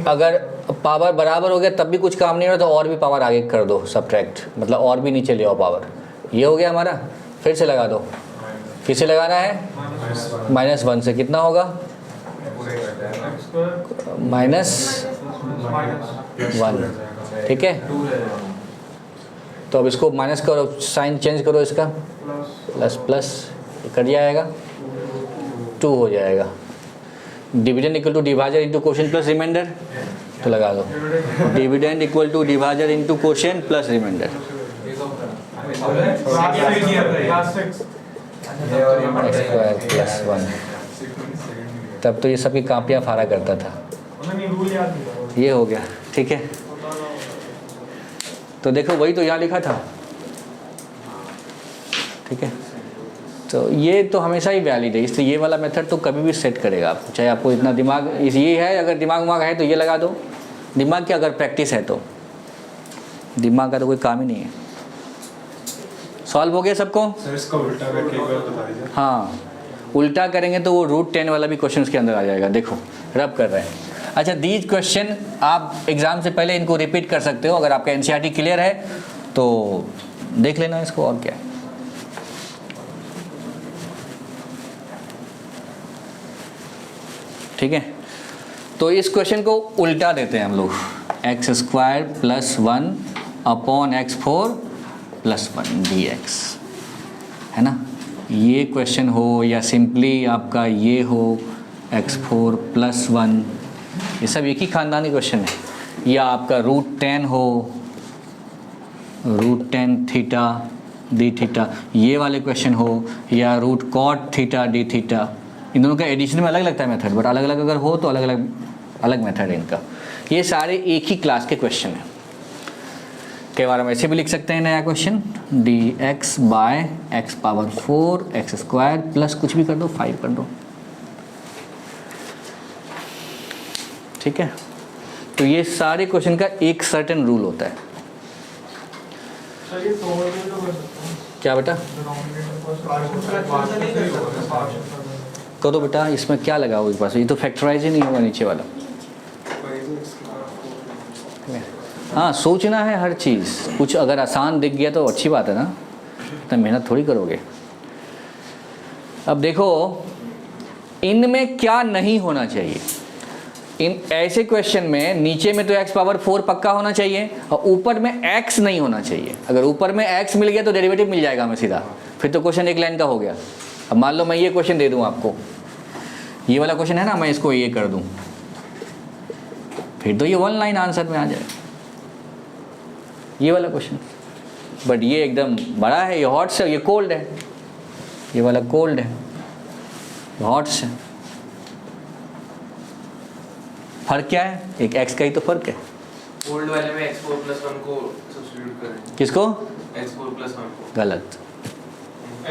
Speaker 1: अगर पावर बराबर हो गया तब भी कुछ काम नहीं हो रहा तो और भी पावर आगे कर दो सब्ट्रैक्ट, मतलब और भी नीचे ले आओ पावर। ये हो गया हमारा, फिर से लगा दो, किसे लगाना है -1 से कितना होगा -1। ठीक है, तो अब इसको माइनस करो, साइन चेंज करो इसका, प्लस प्लस कर जाएगा 2 हो जाएगा। Dividend equal to divisor into quotient plus remainder, तो लगा दो dividend equal to divisor into quotient plus remainder. X square plus 1, तब तो ये सबकी कापियाँ फाड़ा करता था। ये हो गया। ठीक है, तो देखो वही तो यहाँ लिखा था। ठीक है, तो ये तो हमेशा ही वैलिड है, इसलिए ये वाला मेथड तो कभी भी सेट करेगा आपको, चाहे आपको इतना दिमाग ये है, अगर दिमाग उमाग है तो ये लगा दो, दिमाग की अगर प्रैक्टिस है तो, दिमाग का तो कोई काम ही नहीं है। सॉल्व हो गया सबको?
Speaker 2: सर इसका उल्टा करके एक बार बता दीजिए।
Speaker 1: हाँ, उल्टा करेंगे तो वो √10 वाला भी क्वेश्चन के अंदर आ जाएगा। देखो रब कर रहे हैं। अच्छा, दीज क्वेश्चन आप एग्ज़ाम से पहले इनको रिपीट कर सकते हो। अगर आपका एनसीईआरटी क्लियर है तो देख लेना इसको, और क्या है। ठीक है, तो इस क्वेश्चन को उल्टा देते हैं हम लोग। x² + 1 अपॉन x4 + 1 dx, है ना। ये क्वेश्चन हो या सिंपली आपका ये हो x4 + 1, ये सब एक ही खानदानी क्वेश्चन है। या आपका √10 हो, √10 थीटा डी थीटा, ये वाले क्वेश्चन हो, या √cot थीटा डी थीटा। इन दोनों का एडिशन में अलग लगता है मेथड, बट अलग अलग अगर हो तो अलग मेथड है इनका। ये सारे एक ही क्लास के क्वेश्चन हैं। कई बार हम ऐसे भी लिख सकते हैं नया क्वेश्चन, dx/x⁴ x² प्लस कुछ भी कर दो 5 कर दो। ठीक है, तो ये सारे क्वेश्चन का एक सर्टेन रूल होता है।
Speaker 5: सर ये तो कर सकते हैं
Speaker 1: क्या बेटा? करो बेटा, इसमें क्या लगा हुआ पास? ये तो फैक्टराइज ही नहीं होगा नीचे वाला। हाँ, सोचना है हर चीज़। कुछ अगर आसान दिख गया तो अच्छी बात है ना, तो मेहनत थोड़ी करोगे। अब देखो इनमें क्या नहीं होना चाहिए। इन ऐसे क्वेश्चन में नीचे में तो x⁴ पक्का होना चाहिए और ऊपर में x नहीं होना चाहिए। अगर ऊपर में x मिल गया तो डेरिवेटिव मिल जाएगा हमें सीधा, फिर तो क्वेश्चन एक लाइन का हो गया। अब मान लो मैं ये क्वेश्चन दे दूं आपको, ये वाला क्वेश्चन है ना, मैं इसको ये कर दूं, फिर तो ये 1 लाइन आंसर में आ जाए ये वाला क्वेश्चन। बट ये एकदम बड़ा है, ये हॉट से, ये कोल्ड है, ये वाला कोल्ड है, हॉट से। फर्क क्या है? एक x का ही तो फर्क है।
Speaker 4: ओल्ड वाले में x4 + 1 को सब्स्टिट्यूट करें।
Speaker 1: किसको?
Speaker 4: x4 + 1 को।
Speaker 1: गलत।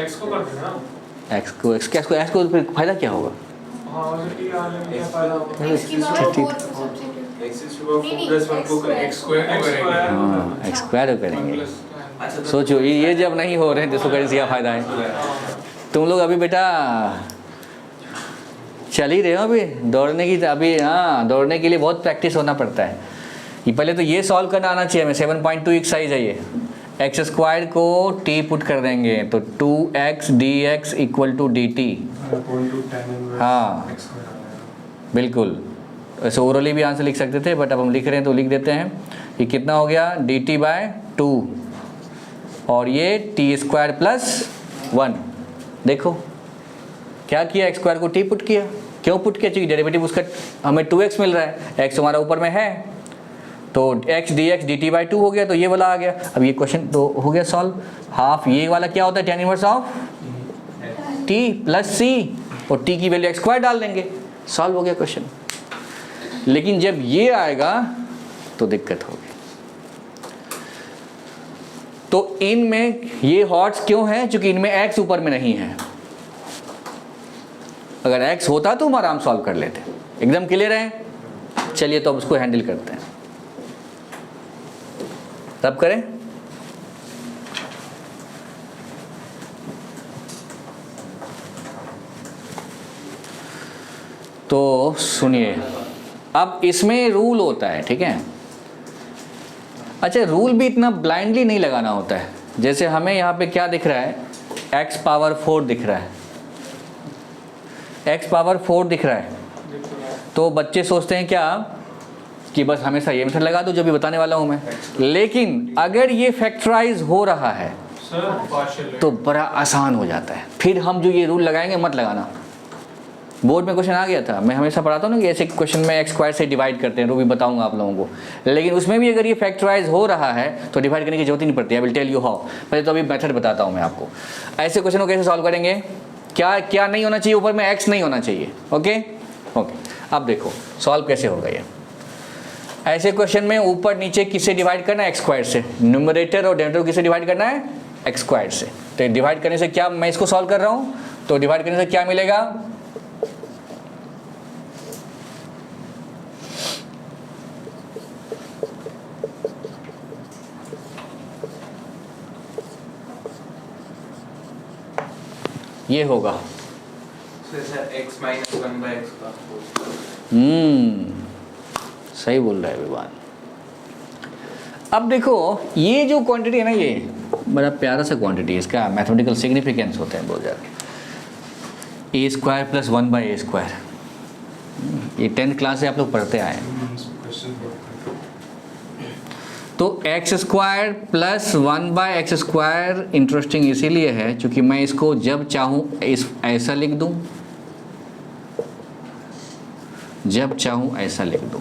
Speaker 5: x को कर देना।
Speaker 1: x को फिर फायदा क्या होगा?
Speaker 5: हाँ, और t आने में क्या फायदा होगा?
Speaker 3: इसकी बात 4 को सब्स्टिट्यूट
Speaker 4: x4
Speaker 3: नहीं,
Speaker 4: + 1 को x² को करेंगे।
Speaker 1: हाँ, x² करेंगे।
Speaker 4: अच्छा तो
Speaker 1: सोचो ये जब नहीं हो रहे हैं तो इसको करने से क्या फ़ायदा है? तुम लोग अभी बेटा चल ही रहे हो अभी दौड़ने की, अभी हाँ दौड़ने के लिए बहुत प्रैक्टिस होना पड़ता है। ये पहले तो ये सॉल्व करना आना चाहिए। हमें 7.2 एक्सरसाइज है ये। x² को t पुट कर देंगे तो 2x dx = dt। हाँ बिल्कुल, ऐसे ओरली भी आंसर लिख सकते थे बट अब हम लिख रहे हैं तो लिख देते हैं। ये कितना हो गया? dt/2 और ये t² + 1। देखो क्या किया, x² को t पुट किया। क्यों पुट किया? क्योंकि डेरिवेटिव उसका हमें 2x मिल रहा है, x हमारा ऊपर में है तो x dx dt/2 हो गया, तो ये वाला आ गया। अब ये क्वेश्चन तो हो गया सॉल्व। हाफ ये वाला क्या होता है? tan inverse of t + c और t की वैल्यू x² डाल देंगे, सॉल्व हो गया क्वेश्चन। लेकिन जब ये आएगा तो दिक्कत होगी। तो इनमें ये हॉट्स क्यों हैं? क्योंकि इनमें x ऊपर में नहीं है। अगर x होता तो हम आराम सॉल्व कर लेते। एकदम क्लियर है? चलिए तो अब उसको हैंडल करते हैं। तब करें। तो सुनिए, अब इसमें रूल होता है, ठीक है। अच्छा, रूल भी इतना ब्लाइंडली नहीं लगाना होता है। जैसे हमें यहाँ पे क्या दिख रहा है? x⁴ दिख रहा है, x⁴ दिख रहा है। तो बच्चे सोचते हैं क्या कि बस हमेशा ये मेथड लगा दो जो भी बताने वाला हूँ मैं। लेकिन अगर ये फैक्टराइज हो रहा है तो बड़ा आसान हो जाता है। फिर हम जो ये रूल लगाएंगे मत लगाना। बोर्ड में क्वेश्चन आ गया था, मैं हमेशा पढ़ाता हूँ ना कि ऐसे क्वेश्चन में x² से डिवाइड करते हैं, वो भी बताऊंगा आप लोगों को। लेकिन उसमें भी अगर ये फैक्टराइज हो रहा है तो डिवाइड करने की जरूरत ही नहीं पड़ती। I will tell you how. पहले तो अभी मेथड बताता हूँ मैं आपको। ऐसे क्वेश्चन को कैसे सॉल्व करेंगे? क्या क्या नहीं होना चाहिए? ऊपर में x नहीं होना चाहिए। ओके ओके, अब देखो सॉल्व कैसे होगा ये। ऐसे क्वेश्चन में ऊपर नीचे किससे डिवाइड करना है? x² से। न्यूमरेटर और डिनोमिनेटर किससे डिवाइड करना है? x² से। तो डिवाइड करने से क्या, मैं इसको सॉल्व कर रहा हूँ तो डिवाइड करने से क्या मिलेगा? ये होगा।
Speaker 4: Sir x minus 1 by x का whole
Speaker 1: सही बोल रहा है विवान। अब देखो ये जो क्वांटिटी है ना, ये बड़ा प्यारा सा क्वांटिटी है, इसका मैथमेटिकल सिग्निफिकेंस होता है बहुत ज़्यादा। A square plus 1 by a square, ये 10th क्लास से आप लोग पढ़ते आए हैं। तो x square plus 1 by x square interesting इसीलिए है क्योंकि मैं इसको जब चाहूँ ऐसा लिख दूँ, जब चाहूँ ऐसा लिख दूँ।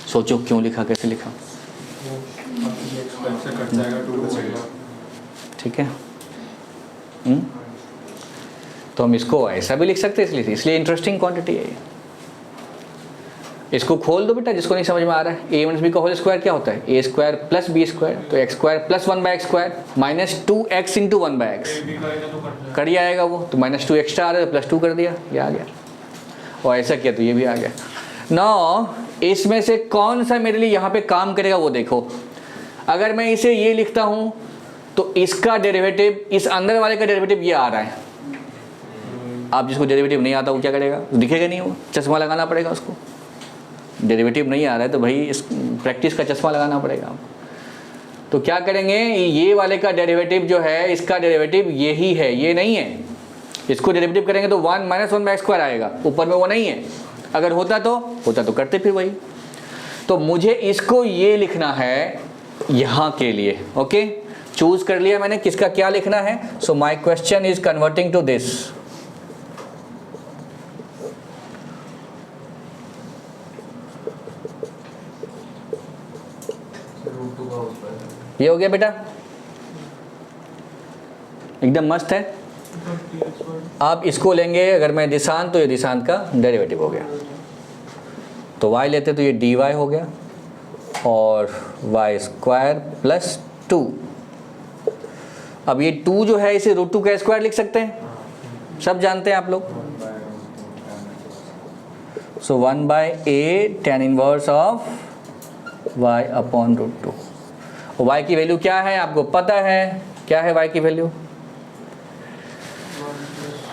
Speaker 1: सोचो क्यों लिखा, कैसे लिखा? ठीक है। तो हम इसको ऐसा भी लिख सकते हैं, इसलिए इंटरेस्टिंग क्वांटिटी है ये। इसको खोल दो बेटा जिसको नहीं समझ में आ रहा है। ए माइनस बी का होल स्क्वायर क्या होता है? ए स्क्वायर प्लस बी स्क्वायर, तो x square plus 1 by x square minus 2x into 1 by x कर ही आएगा वो, तो माइनस 2 एक्स्ट्रा आ रहा है, प्लस 2 कर दिया, ये आ गया। और ऐसा किया तो ये भी आ गया। नाउ इसमें से कौन सा मेरे लिए यहाँ पे काम करेगा वो देखो। अगर मैं इसे ये लिखता हूँ तो इसका डेरिवेटिव, इस अंदर वाले का डेरिवेटिव ये आ रहा है। आप जिसको डेरिवेटिव नहीं आता वो क्या करेगा? दिखेगा नहीं, वो चश्मा लगाना पड़ेगा उसको। डेरिवेटिव नहीं आ रहा है तो भाई इस प्रैक्टिस का चश्मा लगाना पड़ेगा आपको। तो क्या करेंगे, ये वाले का डेरिवेटिव जो है, इसका डेरिवेटिव यही है, ये नहीं है। इसको डेरिवेटिव करेंगे तो 1 माइनस 1 बाई एक्स स्क्वायर आएगा, ऊपर में वो नहीं है। अगर होता तो करते फिर वही। तो मुझे इसको ये लिखना है यहाँ के लिए। ओके, चूज कर लिया मैंने किसका क्या लिखना है। So my question is converting to this. ये हो गया बेटा, एकदम मस्त है। आप इसको लेंगे अगर मैं दिशांत, तो ये दिशांत का डेरिवेटिव हो गया। तो y लेते तो ये dy हो गया और y स्क्वायर प्लस 2। अब ये 2 जो है इसे √2 का स्क्वायर लिख सकते हैं, सब जानते हैं आप लोग। सो 1 by a tan inverse of y upon √2। y की वैल्यू क्या है आपको पता है? क्या है y की वैल्यू?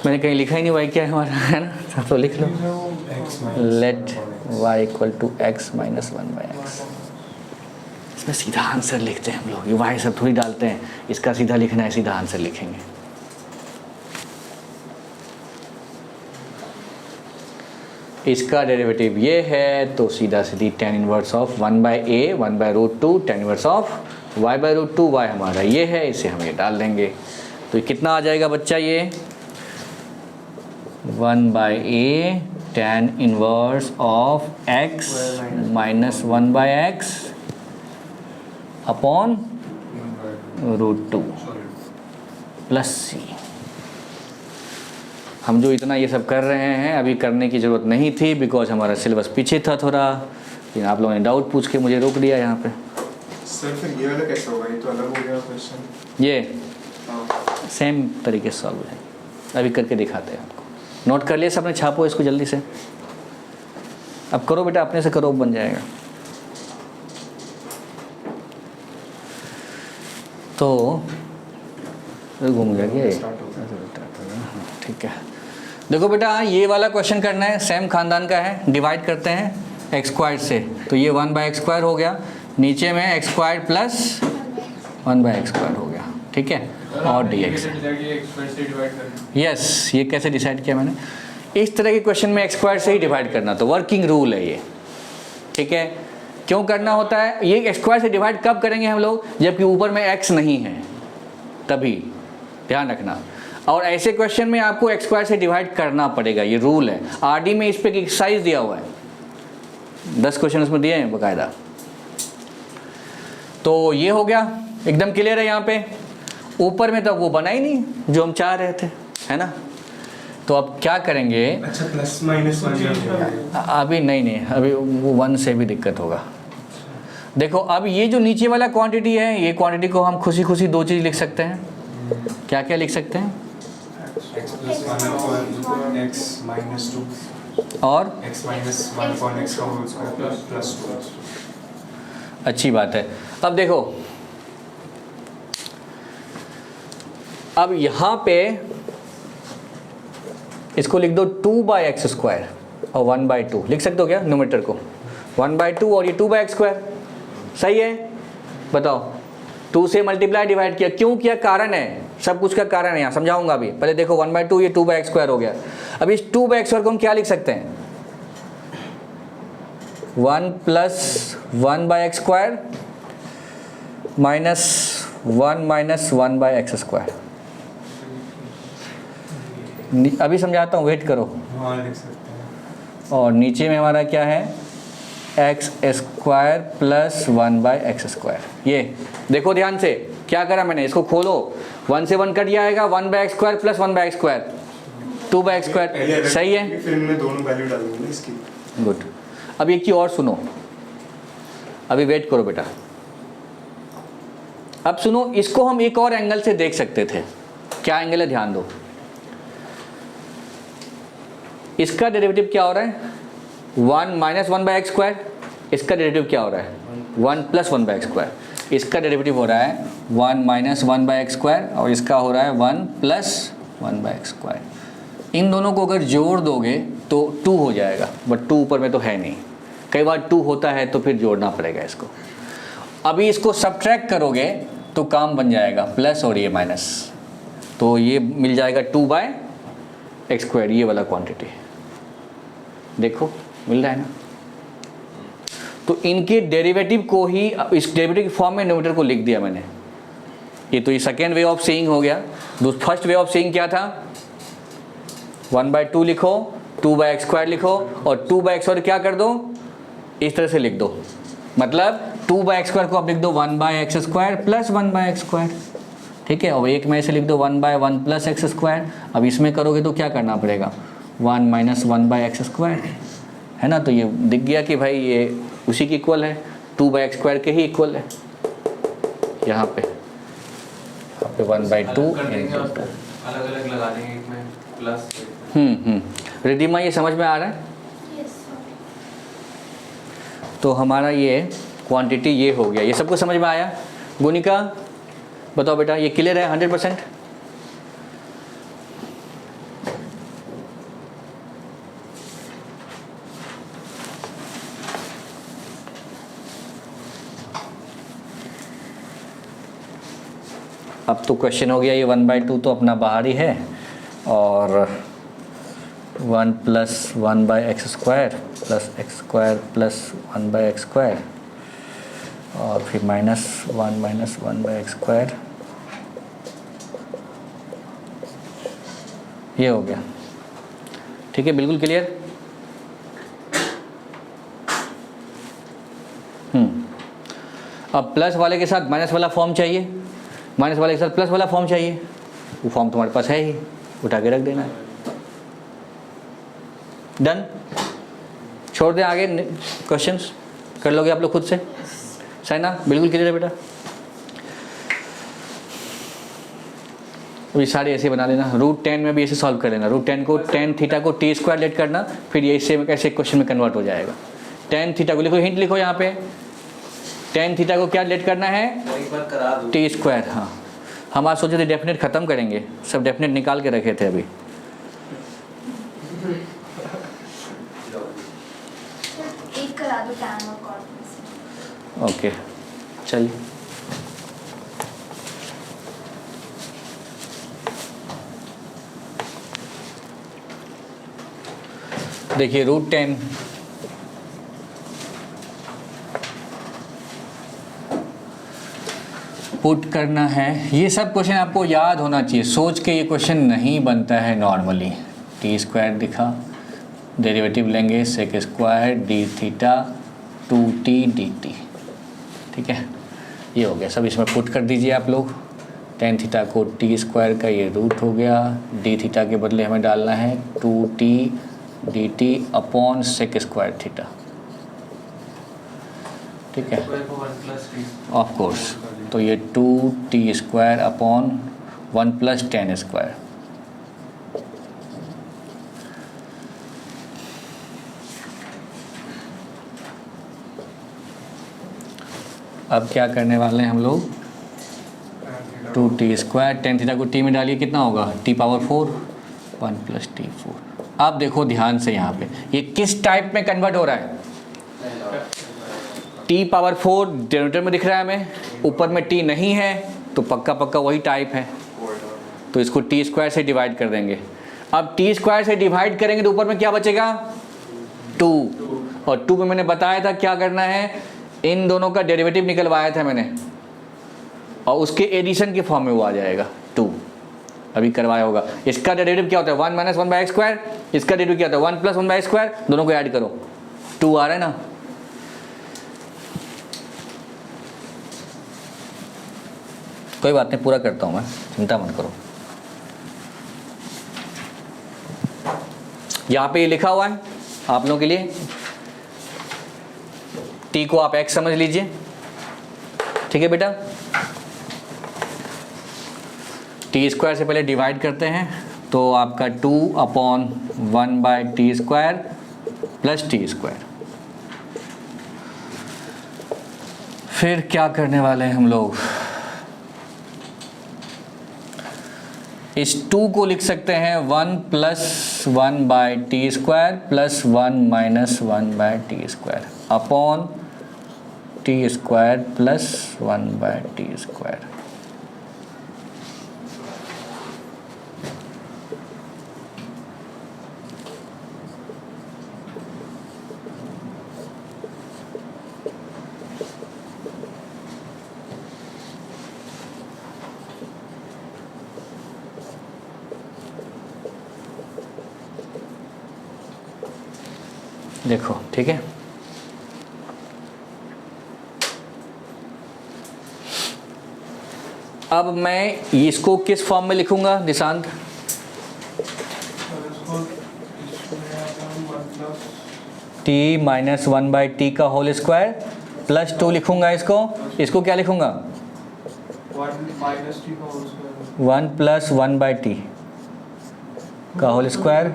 Speaker 1: मैंने कहीं लिखा ही नहीं y क्या है हमारा, है ना? तो लिख लो, let y equal to x minus 1 by x. इसमें सीधा आंसर लिखते हैं हम लोग, ये y सब थोड़ी डालते हैं। इसका सीधा लिखना है, सीधा आंसर लिखेंगे। इसका डेरिवेटिव ये है तो सीधा सीधी tan inverse of 1 by a 1 by √2 tan inverse of y by √2। y हमारा ये है, इसे हम ये डाल देंगे। तो ये कितना आ जाएगा बच्चा? ये 1 by a tan inverse of x minus 1 by x upon √2 plus c। हम जो इतना ये सब कर रहे हैं अभी करने की ज़रूरत नहीं थी, बिकॉज हमारा सिलेबस पीछे था थोड़ा, लेकिन आप लोगों ने डाउट पूछ के मुझे रोक दिया यहाँ पे।
Speaker 2: सर फिर ये वाला कैसा होगा? ये तो अलग हो गया क्वेश्चन।
Speaker 1: ये
Speaker 2: हाँ,
Speaker 1: सेम तरीके से सॉल्व हो जाएगा, अभी करके दिखाते हैं आपको। नोट कर लिया सबने? छापो इसको जल्दी से, अब करो बेटा, अपने से करो, बन जाएगा। तो घूम गया क्या ये? ठीक है, देखो बेटा ये वाला क्वेश्चन करना है, सेम खानदान का है। डिवाइड करते हैं एक्स स्क्वायर से, तो ये 1 बाई एक्स स्क्वायर हो गया, नीचे में x square plus 1 by x square हो गया। ठीक है, और dx। यस, ये कैसे डिसाइड किया मैंने? इस तरह के क्वेश्चन में एक्स स्क्वायर से ही डिवाइड करना, तो वर्किंग रूल है ये। ठीक है, क्यों करना होता है ये? एक्स स्क्वायर से डिवाइड कब करेंगे हम लोग? जबकि ऊपर में एक्स नहीं है, तभी ध्यान रखना। और ऐसे क्वेश्चन में आपको एक्स स्क्वायर से डिवाइड करना पड़ेगा, ये रूल है। आरडी में इस पे एक्सरसाइज दिया हुआ है, 10 क्वेश्चन उसमें दिए हैं बाकायदा। तो ये हो गया, एकदम क्लियर है यहाँ पे। ऊपर में तो वो बना ही नहीं जो हम चाह रहे थे, है ना? तो अब क्या करेंगे?
Speaker 2: अच्छा, प्लस माइनस 1
Speaker 1: अभी नहीं, अभी वो 1 से भी दिक्कत होगा। देखो अब ये जो नीचे वाला क्वांटिटी है, ये क्वांटिटी को हम खुशी खुशी 2 चीज़ लिख सकते हैं। क्या क्या लिख सकते हैं?
Speaker 2: x प्लस 1 x माइनस 2
Speaker 1: और
Speaker 2: x माइनस 1 x का होल स्क्वायर प्लस 2।
Speaker 1: अच्छी बात है। अब देखो अब यहाँ पे इसको लिख दो 2/x² और 1/2 लिख सकते हो क्या न्यूमरेटर को, 1/2 और ये 2/x²। सही है, बताओ 2 से मल्टीप्लाई डिवाइड किया, क्यों किया, कारण है, सब कुछ का कारण है, यहाँ समझाऊंगा अभी। पहले देखो 1/2 ये 2/x² हो गया। अब इस 2/x² को हम क्या लिख सकते हैं, 1 + 1/x² -1 - 1/x²। अभी समझाता हूँ, वेट करो।
Speaker 2: हाँ लिख सकते हैं।
Speaker 1: और नीचे में हमारा क्या है, x² + 1/x²। ये देखो ध्यान से क्या करा मैंने, इसको खोलो, 1 से 1 कट जाएगा, 1/x² + 1/x², 2/x²। सही है,
Speaker 2: फिर मैं दोनों वैल्यू डाल दूंगा इसकी।
Speaker 1: गुड। अब एक चीज़ और सुनो, अभी वेट करो बेटा। अब सुनो, इसको हम एक और एंगल से देख सकते थे। क्या एंगल है, ध्यान दो। इसका डेरिवेटिव क्या हो रहा है, 1 - 1/x²। इसका डेरिवेटिव क्या हो रहा है, 1 + 1/x²। इसका डेरिवेटिव हो रहा है 1 - 1/x² और इसका हो रहा है 1 + 1/x²। इन दोनों को अगर जोड़ दोगे तो 2 हो जाएगा, बट 2 ऊपर में तो है नहीं, कई बार 2 होता है तो फिर जोड़ना पड़ेगा इसको। अभी इसको सब्ट्रैक्ट करोगे तो काम बन जाएगा प्लस और ये माइनस, तो ये मिल जाएगा 2/x², ये वाला क्वांटिटी देखो मिल रहा है ना। तो इनके डेरिवेटिव को ही इस डेरिवेटिव की फॉर्म में न्यूमरेटर को लिख दिया मैंने। ये तो ये सेकेंड वे ऑफ सेइंग हो गया। फर्स्ट वे ऑफ सेइंग क्या था, 1/2 लिखो, 2/x² लिखो और 2/x² क्या कर दो, इस तरह से लिख दो। मतलब 2/x² को आप लिख दो 1/x² + 1/x²। ठीक है, और एक में से लिख दो 1/1 + x²। अब इसमें करोगे तो क्या करना पड़ेगा, 1 - 1/x², है ना। तो ये दिख गया कि भाई ये उसी की इक्वल है, 2/x² के ही इक्वल है। यहाँ पे 1/2
Speaker 4: अलग अलग लगा देंगे, एक में प्लस।
Speaker 1: रिद्धिमा ये समझ में आ रहा है।
Speaker 3: Yes, sir.
Speaker 1: तो हमारा ये क्वांटिटी ये हो गया, ये सबको समझ में आया। गुनिका बताओ बेटा, ये क्लियर है 100%। अब तो क्वेश्चन हो गया, ये 1/2 तो अपना बाहर ही है और 1 + 1/x² + x² + 1/x² और फिर -1 - 1/x², ये हो गया। ठीक है, बिल्कुल क्लियर। अब प्लस वाले के साथ माइनस वाला फॉर्म चाहिए, माइनस वाले के साथ प्लस वाला फॉर्म चाहिए। वो फॉर्म तुम्हारे पास है ही, उठा के रख देना है। डन, छोड़ दें आगे क्वेश्चंस कर लोगे आप लोग खुद से। सही ना, बिल्कुल क्लियर है बेटा। अभी सारे ऐसे बना लेना। √10 में भी ऐसे सॉल्व कर लेना। √10 को tan थीटा को t² लेट करना, फिर ये इससे कैसे क्वेश्चन में कन्वर्ट हो जाएगा। tan थीटा को लिखो, हिंट लिखो यहाँ पे, tan थीटा को क्या लेट करना है,
Speaker 4: एक बार करा दूँ
Speaker 1: t²। हाँ, हम आज सोचे थे डेफिनेट ख़त्म करेंगे, सब डेफिनेट निकाल के रखे थे अभी।
Speaker 3: एक करा दो tan और cot में से।
Speaker 1: ओके, चलिए। देखिए √10 पुट करना है। ये सब क्वेश्चन आपको याद होना चाहिए, सोच के ये क्वेश्चन नहीं बनता है नॉर्मली। t² दिखा, डेरिवेटिव लेंगे sec² d theta 2t dt। ठीक है, ये हो गया सब, इसमें पुट कर दीजिए आप लोग। tan थीटा को t² का ये रूट हो गया, d थीटा के बदले हमें डालना है 2t dt upon sec² theta. ठीक है, ऑफ कोर्स, तो ये 2t² अपॉन 1 + tan²। अब क्या करने वाले हैं हम लोग, two t square tan theta को टी में डालिए कितना होगा टी पावर 4 1 प्लस टी 4। अब देखो ध्यान से यहाँ पे ये किस टाइप में कन्वर्ट हो रहा है। टी पावर 4 डिनोमिनेटर में दिख रहा है हमें, ऊपर में टी नहीं है तो पक्का पक्का वही टाइप है, तो इसको टी स्क्वायर से डिवाइड कर देंगे। अब टी स्क्वायर से डिवाइड करेंगे तो ऊपर में क्या बचेगा 2, और 2 में मैंने बताया था क्या करना है, इन दोनों का डेरिवेटिव निकलवाया था मैंने और उसके एडिशन के फॉर्म में वो आ जाएगा 2, अभी करवाया होगा। इसका डेरिवेटिव क्या होता है 1 माइनस 1/x², इसका डेरिवेटिव क्या होता है 1 प्लस 1/x², दोनों को ऐड करो 2 आ रहा है ना। कोई बात नहीं, पूरा करता हूँ मैं, चिंता मत करो। यहाँ पे ये लिखा हुआ है आप लोगों के लिए, t को आप x समझ लीजिए, ठीक है बेटा। टी स्क्वायर से पहले डिवाइड करते हैं तो आपका 2/1/t² प्लस टी स्क्वायर। फिर क्या करने वाले हैं हम लोग, इस 2 को लिख सकते हैं 1 plus 1/t² plus 1 minus 1/t² upon t² plus 1/t²। देखो ठीक है, अब मैं इसको किस फॉर्म में लिखूंगा निशांत, t माइनस 1/t का होल स्क्वायर प्लस 2 लिखूंगा इसको क्या लिखूंगा 1 प्लस 1/t का होल स्क्वायर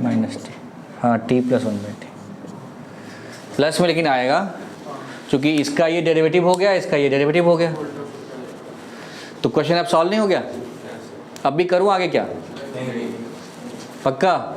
Speaker 1: माइनस टी, हाँ t प्लस 1/t प्लस में लेकिन आएगा क्योंकि इसका ये डेरिवेटिव हो गया, इसका ये डेरिवेटिव हो गया, तो क्वेश्चन अब सॉल्व नहीं हो गया। अब भी करूँ आगे क्या, पक्का।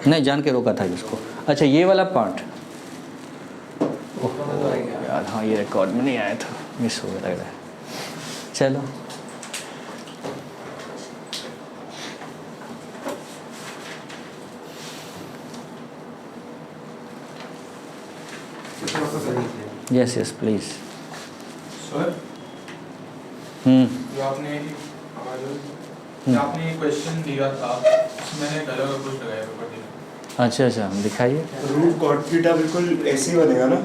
Speaker 1: नहीं जान के रोका था इसको। अच्छा ये वाला पार्ट यार, हाँ ये रिकॉर्ड में नहीं आया था, मिस हो गया लग रहा है। चलो यस यस प्लीज।
Speaker 5: सर जो आपने क्वेश्चन दिया था मैंने गलत कुछ लगाया पेपर।
Speaker 1: अच्छा दिखाइए।
Speaker 2: रूट कॉट थीटा बिल्कुल ऐसे ही बनेगा ना।